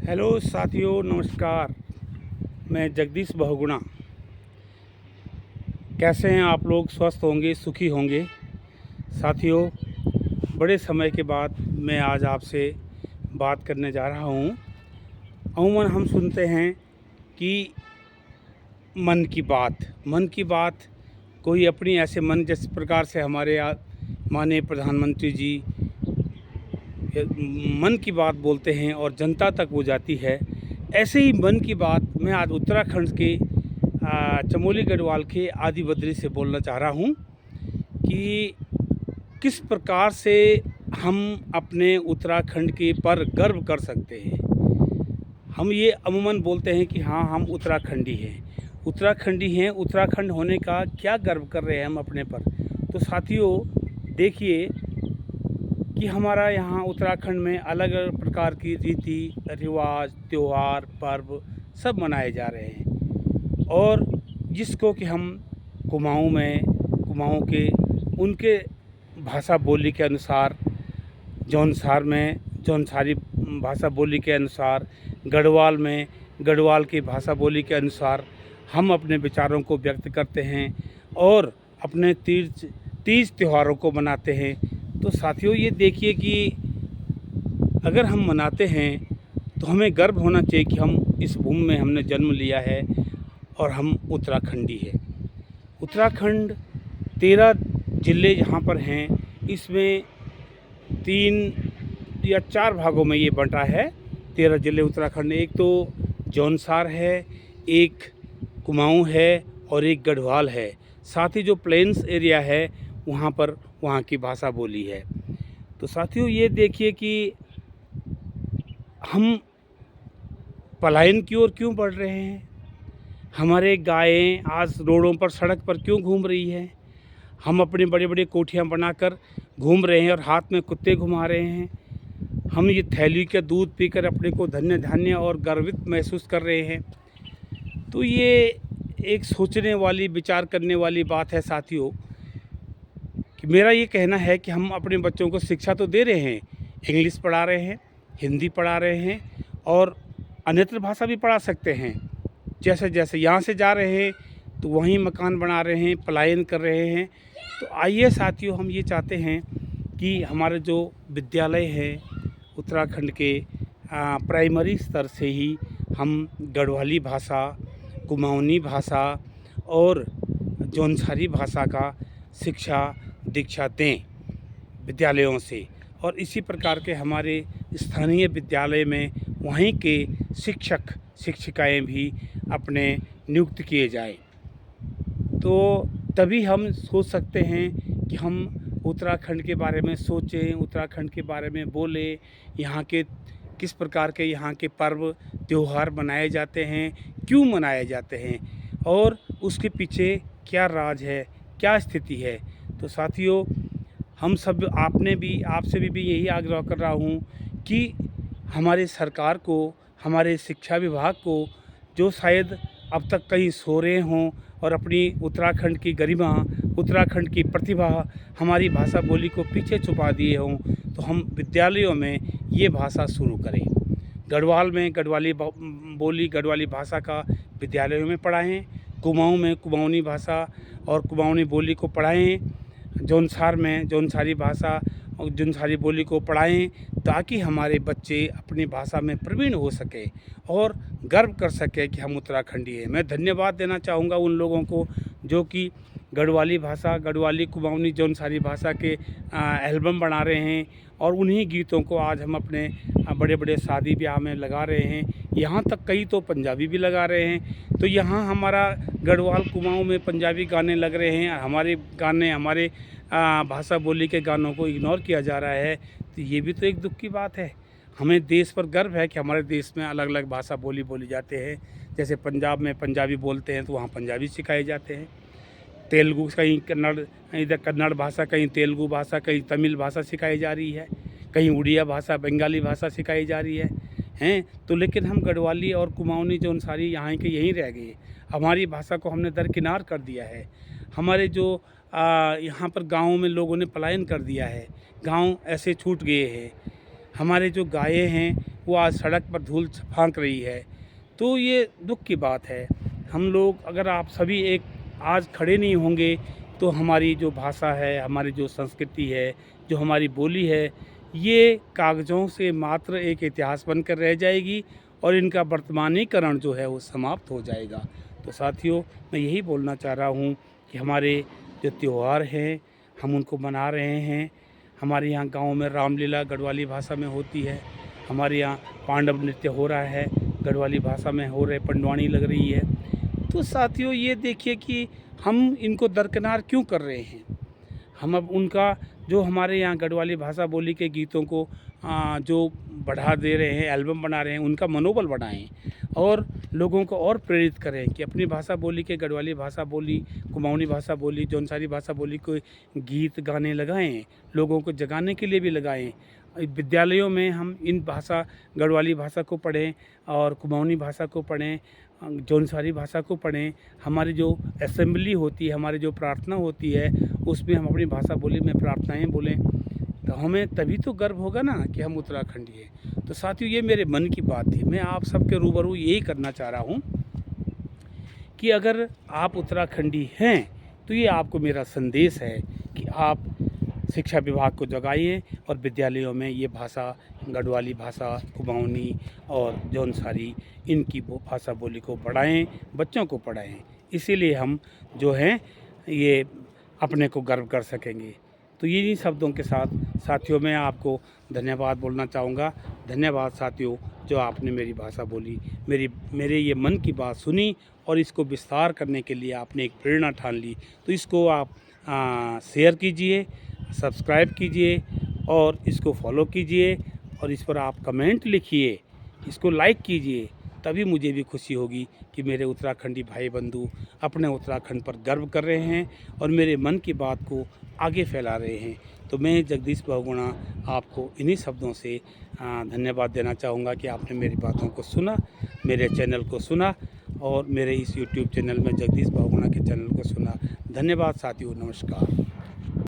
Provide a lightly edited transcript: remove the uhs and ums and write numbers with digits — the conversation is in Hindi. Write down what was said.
हेलो साथियों, नमस्कार। मैं जगदीश बहुगुणा। कैसे हैं आप लोग? स्वस्थ होंगे, सुखी होंगे। साथियों, बड़े समय के बाद मैं आज आपसे बात करने जा रहा हूँ। अमूमन हम सुनते हैं कि मन की बात कोई अपनी ऐसे मन जिस प्रकार से हमारे माननीय प्रधानमंत्री जी मन की बात बोलते हैं और जनता तक वो जाती है। ऐसे ही मन की बात मैं आज उत्तराखंड के चमोली गढ़वाल के आदि बद्री से बोलना चाह रहा हूँ कि किस प्रकार से हम अपने उत्तराखंड के पर गर्व कर सकते हैं। हम ये अमूमन बोलते हैं कि हाँ, हम उत्तराखंडी हैं। उत्तराखंड होने का क्या गर्व कर रहे हैं हम अपने पर। तो साथियों, देखिए कि हमारा यहाँ उत्तराखंड में अलग अलग प्रकार की रीति रिवाज, त्यौहार, पर्व सब मनाए जा रहे हैं। और जिसको कि हम कुमाऊँ के उनके भाषा बोली के अनुसार, जौनसारी भाषा बोली के अनुसार, गढ़वाल में गढ़वाल की भाषा बोली के अनुसार हम अपने विचारों को व्यक्त करते हैं और अपने तीज त्योहारों को मनाते हैं। तो साथियों, ये देखिए कि अगर हम मनाते हैं तो हमें गर्व होना चाहिए कि हम इस भूमि में हमने जन्म लिया है और हम उत्तराखंडी हैं। उत्तराखंड 13 ज़िले यहाँ पर हैं। इसमें 3 या 4 भागों में ये बँटा है। 13 ज़िले उत्तराखंड। एक तो जौनसार है, एक कुमाऊँ है और एक गढ़वाल है। साथ ही जो प्लेन्स एरिया है वहाँ पर वहाँ की भाषा बोली है। तो साथियों, ये देखिए कि हम पलायन की ओर क्यों बढ़ रहे हैं। हमारे गायें आज रोडों पर, सड़क पर क्यों घूम रही है। हम अपनी बड़ी बड़ी कोठियाँ बनाकर घूम रहे हैं और हाथ में कुत्ते घुमा रहे हैं। हम ये थैली का दूध पीकर अपने को धन्य धान्य और गर्वित महसूस कर रहे हैं। तो ये एक सोचने वाली, विचार करने वाली बात है साथियों। कि मेरा ये कहना है कि हम अपने बच्चों को शिक्षा तो दे रहे हैं, इंग्लिश पढ़ा रहे हैं, हिंदी पढ़ा रहे हैं और अन्यत्र भाषा भी पढ़ा सकते हैं। जैसे जैसे यहाँ से जा रहे हैं तो वहीं मकान बना रहे हैं, पलायन कर रहे हैं। तो आइए साथियों, हम ये चाहते हैं कि हमारे जो विद्यालय हैं उत्तराखंड के प्राइमरी स्तर से ही हम गढ़वाली भाषा, कुमाऊनी भाषा और जौनसारी भाषा का शिक्षा दीक्षा दें विद्यालयों से। और इसी प्रकार के हमारे स्थानीय विद्यालय में वहीं के शिक्षक शिक्षिकाएं भी अपने नियुक्त किए जाएं। तो तभी हम सोच सकते हैं कि हम उत्तराखंड के बारे में सोचें, उत्तराखंड के बारे में बोलें। यहाँ के किस प्रकार के यहाँ के पर्व त्यौहार मनाए जाते हैं, क्यों मनाए जाते हैं और उसके पीछे क्या राज है, क्या स्थिति है। तो साथियों, हम सब आपसे भी यही आग्रह कर रहा हूँ कि हमारे सरकार को, हमारे शिक्षा विभाग को, जो शायद अब तक कहीं सो रहे हों और अपनी उत्तराखंड की गरिमा, उत्तराखंड की प्रतिभा, हमारी भाषा बोली को पीछे छुपा दिए हों, तो हम विद्यालयों में ये भाषा शुरू करें। गढ़वाल में गढ़वाली भाषा का विद्यालयों में पढ़ाएं, कुमाऊँ में कुमाऊनी भाषा और कुमाऊनी बोली को पढ़ाएं, जौनसार में जौनसारी भाषा और जौनसारी बोली को पढ़ाएं, ताकि हमारे बच्चे अपनी भाषा में प्रवीण हो सके और गर्व कर सके कि हम उत्तराखंडी हैं। मैं धन्यवाद देना चाहूँगा उन लोगों को जो कि गढ़वाली भाषा, गढ़वाली, कुमाऊनी, जौनसारी भाषा के एल्बम बना रहे हैं और उन्हीं गीतों को आज हम अपने बड़े बड़े शादी ब्याह में लगा रहे हैं। यहाँ तक कई तो पंजाबी भी लगा रहे हैं। तो यहाँ हमारा गढ़वाल कुमाऊँ में पंजाबी गाने लग रहे हैं, हमारे गाने, हमारे भाषा बोली के गानों को इग्नोर किया जा रहा है। तो ये भी तो एक दुख की बात है। हमें देश पर गर्व है कि हमारे देश में अलग अलग भाषा बोली जाते हैं। जैसे पंजाब में पंजाबी बोलते हैं तो वहाँ पंजाबी सिखाए जाते हैं। तेलुगु, कहीं कन्नड़, इधर कन्नड़ भाषा, कहीं तेलुगु भाषा, कहीं तमिल भाषा सिखाई जा रही है, कहीं उड़िया भाषा, बंगाली भाषा सिखाई जा रही है। तो लेकिन हम गढ़वाली और कुमाऊनी जौनसारी यहाँ के यहीं रह गए। हमारी भाषा को हमने दरकिनार कर दिया है। हमारे जो यहाँ पर गाँव में लोगों ने पलायन कर दिया है, गाँव ऐसे छूट गए हैं। हमारे जो गायें हैं वो आज सड़क पर धूल फांक रही है। तो ये दुख की बात है। हम लोग अगर आप सभी एक आज खड़े नहीं होंगे तो हमारी जो भाषा है, हमारी जो संस्कृति है, जो हमारी बोली है, ये कागज़ों से मात्र एक इतिहास बनकर रह जाएगी और इनका वर्तमानीकरण जो है वो समाप्त हो जाएगा। तो साथियों, मैं यही बोलना चाह रहा हूँ कि हमारे जो त्यौहार हैं हम उनको मना रहे हैं। हमारे यहाँ गाँव में रामलीला गढ़वाली भाषा में होती है। हमारे यहाँ पांडव नृत्य हो रहा है, गढ़वाली भाषा में हो रहे, पंडवानी लग रही है। तो साथियों, ये देखिए कि हम इनको दरकिनार क्यों कर रहे हैं। हम अब उनका जो हमारे यहाँ गढ़वाली भाषा बोली के गीतों को जो बढ़ा दे रहे हैं, एल्बम बना रहे हैं, उनका मनोबल बढ़ाएं और लोगों को और प्रेरित करें कि अपनी भाषा बोली के गढ़वाली भाषा बोली, कुमाऊनी भाषा बोली, जौनसारी भाषा बोली को गीत गाने लगाएं, लोगों को जगाने के लिए भी लगाएं। विद्यालयों में हम इन भाषा गढ़वाली भाषा को पढ़ें और कुमाऊनी भाषा को पढ़ें, जौनसारी भाषा को पढ़ें। हमारी जो असेंबली होती है, हमारी जो प्रार्थना होती है, उसमें हम अपनी भाषा बोली में प्रार्थनाएं बोलें, तो हमें तभी तो गर्व होगा ना कि हम उत्तराखंडी हैं। तो साथियों, ये मेरे मन की बात थी। मैं आप सबके रूबरू यही करना चाह रहा हूँ कि अगर आप उत्तराखंडी हैं तो ये आपको मेरा संदेश है कि आप शिक्षा विभाग को जगाइए और विद्यालयों में ये भाषा, गढ़वाली भाषा, कुमाऊनी और जौनसारी, इनकी भाषा बोली को बढ़ाएं, बच्चों को पढ़ाएं। इसीलिए हम जो हैं ये अपने को गर्व कर सकेंगे। तो यही शब्दों के साथ साथियों, मैं आपको धन्यवाद बोलना चाहूँगा। धन्यवाद साथियों, जो आपने मेरी भाषा बोली, मेरे ये मन की बात सुनी और इसको विस्तार करने के लिए आपने एक प्रेरणा ठान ली। तो इसको आप शेयर कीजिए, सब्सक्राइब कीजिए और इसको फॉलो कीजिए और इस पर आप कमेंट लिखिए, इसको लाइक कीजिए। तभी मुझे भी खुशी होगी कि मेरे उत्तराखंडी भाई बंधु अपने उत्तराखंड पर गर्व कर रहे हैं और मेरे मन की बात को आगे फैला रहे हैं। तो मैं जगदीश बहुगुणा आपको इन्हीं शब्दों से धन्यवाद देना चाहूँगा कि आपने मेरी बातों को सुना, मेरे चैनल को सुना और मेरे इस यूट्यूब चैनल में जगदीश बहुगुणा के चैनल को सुना। धन्यवाद साथियों, नमस्कार।